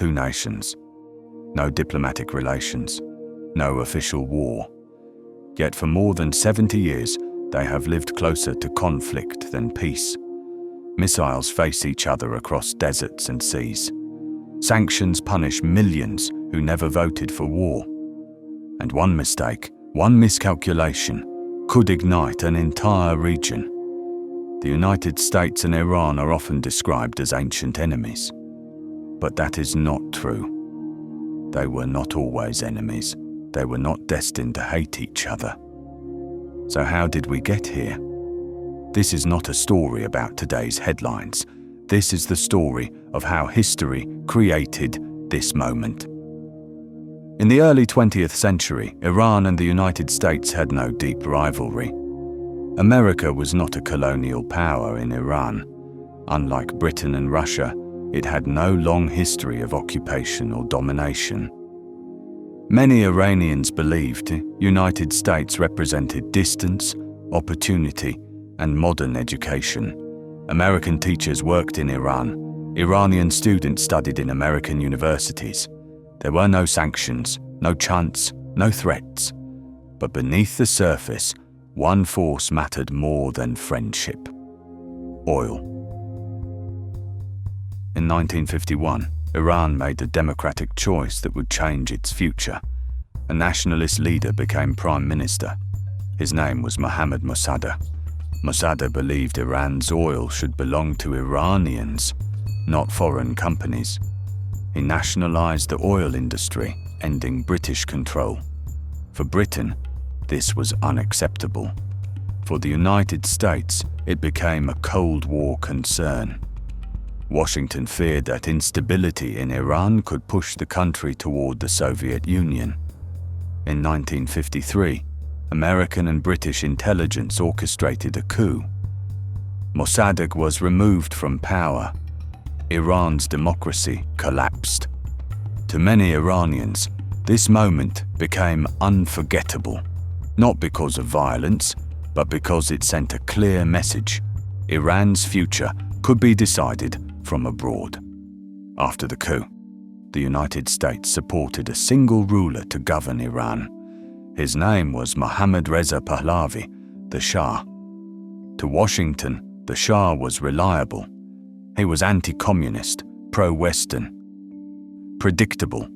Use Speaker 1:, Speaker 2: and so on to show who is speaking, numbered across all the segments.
Speaker 1: two nations, no diplomatic relations, no official war. Yet for more than 70 years, they have lived closer to conflict than peace. Missiles face each other across deserts and seas. Sanctions punish millions who never voted for war. And one mistake, one miscalculation, could ignite an entire region. The United States and Iran are often described as ancient enemies. But that is not true. They were not always enemies. They were not destined to hate each other. So how did we get here? This is not a story about today's headlines. This is the story of how history created this moment. In the early 20th century, Iran and the United States had no deep rivalry. America was not a colonial power in Iran. Unlike Britain and Russia, it had no long history of occupation or domination. Many Iranians believed the United States represented distance, opportunity, and modern education. American teachers worked in Iran. Iranian students studied in American universities. There were no sanctions, no chants, no threats. But beneath the surface, one force mattered more than friendship: oil. In 1951, Iran made a democratic choice that would change its future. A nationalist leader became prime minister. His name was Mohammad Mossadegh. Mossadegh believed Iran's oil should belong to Iranians, not foreign companies. He nationalized the oil industry, ending British control. For Britain, this was unacceptable. For the United States, it became a Cold War concern. Washington feared that instability in Iran could push the country toward the Soviet Union. In 1953, American and British intelligence orchestrated a coup. Mossadegh was removed from power. Iran's democracy collapsed. To many Iranians, this moment became unforgettable, not because of violence, but because it sent a clear message: Iran's future could be decided from abroad. After the coup, the United States supported a single ruler to govern Iran. His name was Mohammad Reza Pahlavi, the Shah. To Washington, the Shah was reliable. He was anti-communist, pro-Western. Predictable.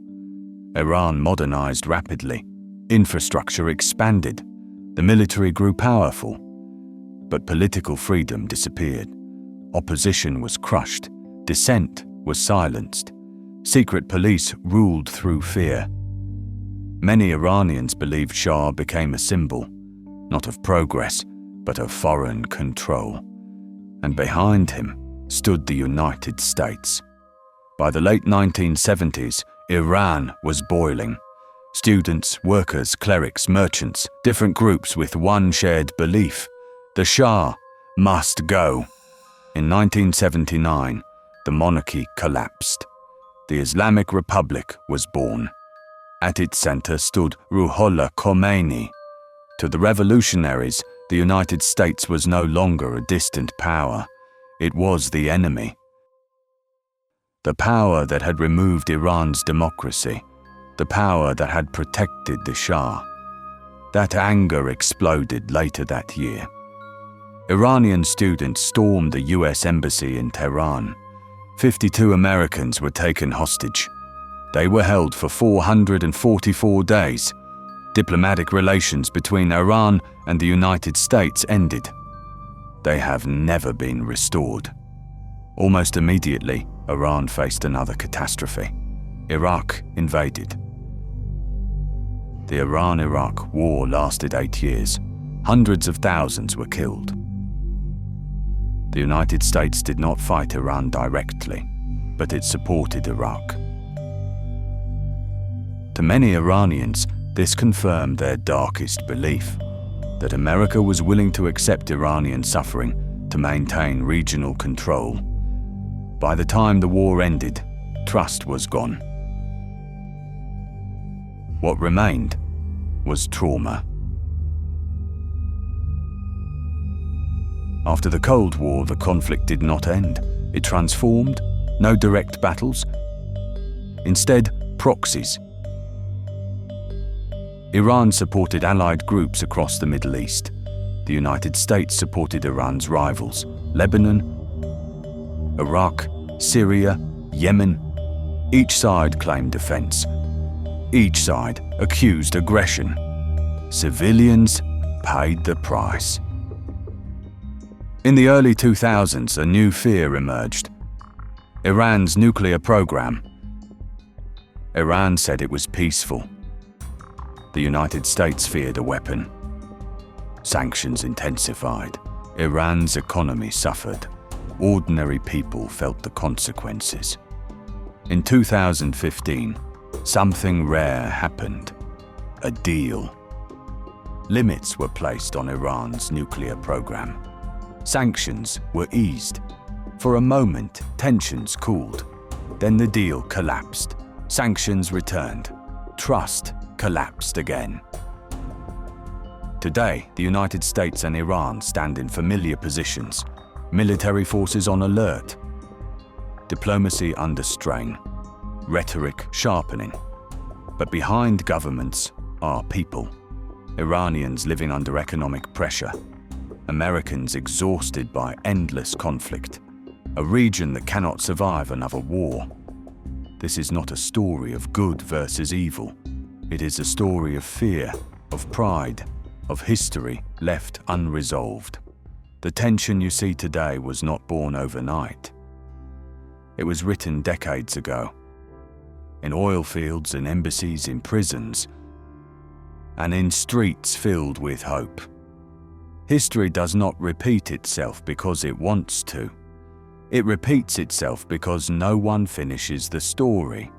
Speaker 1: Iran modernized rapidly. Infrastructure expanded. The military grew powerful. But political freedom disappeared. Opposition was crushed. Dissent was silenced. Secret police ruled through fear. Many Iranians believed Shah became a symbol, not of progress, but of foreign control. And behind him stood the United States. By the late 1970s, Iran was boiling. Students, workers, clerics, merchants, different groups with one shared belief: the Shah must go. In 1979, the monarchy collapsed. The Islamic Republic was born. At its center stood Ruhollah Khomeini. To the revolutionaries, the United States was no longer a distant power. It was the enemy. The power that had removed Iran's democracy. The power that had protected the Shah. That anger exploded later that year. Iranian students stormed the US Embassy in Tehran. 52 Americans were taken hostage. They were held for 444 days. Diplomatic relations between Iran and the United States ended. They have never been restored. Almost immediately, Iran faced another catastrophe. Iraq invaded. The Iran-Iraq War lasted 8 years. Hundreds of thousands were killed. The United States did not fight Iran directly, but it supported Iraq. To many Iranians, this confirmed their darkest belief, that America was willing to accept Iranian suffering to maintain regional control. By the time the war ended, trust was gone. What remained was trauma. After the Cold War, the conflict did not end. It transformed. No direct battles. Instead, proxies. Iran supported allied groups across the Middle East. The United States supported Iran's rivals, Lebanon, Iraq, Syria, Yemen. Each side claimed defense. Each side accused aggression. Civilians paid the price. In the early 2000s, a new fear emerged: Iran's nuclear program. Iran said it was peaceful. The United States feared a weapon. Sanctions intensified. Iran's economy suffered. Ordinary people felt the consequences. In 2015, something rare happened: a deal. Limits were placed on Iran's nuclear program. Sanctions were eased. For a moment, tensions cooled. Then the deal collapsed. Sanctions returned. Trust collapsed again. Today, the United States and Iran stand in familiar positions. Military forces on alert. Diplomacy under strain. Rhetoric sharpening. But behind governments are people. Iranians living under economic pressure. Americans exhausted by endless conflict. A region that cannot survive another war. This is not a story of good versus evil. It is a story of fear, of pride, of history left unresolved. The tension you see today was not born overnight. It was written decades ago. In oil fields, in embassies, in prisons, and in streets filled with hope. History does not repeat itself because it wants to. It repeats itself because no one finishes the story.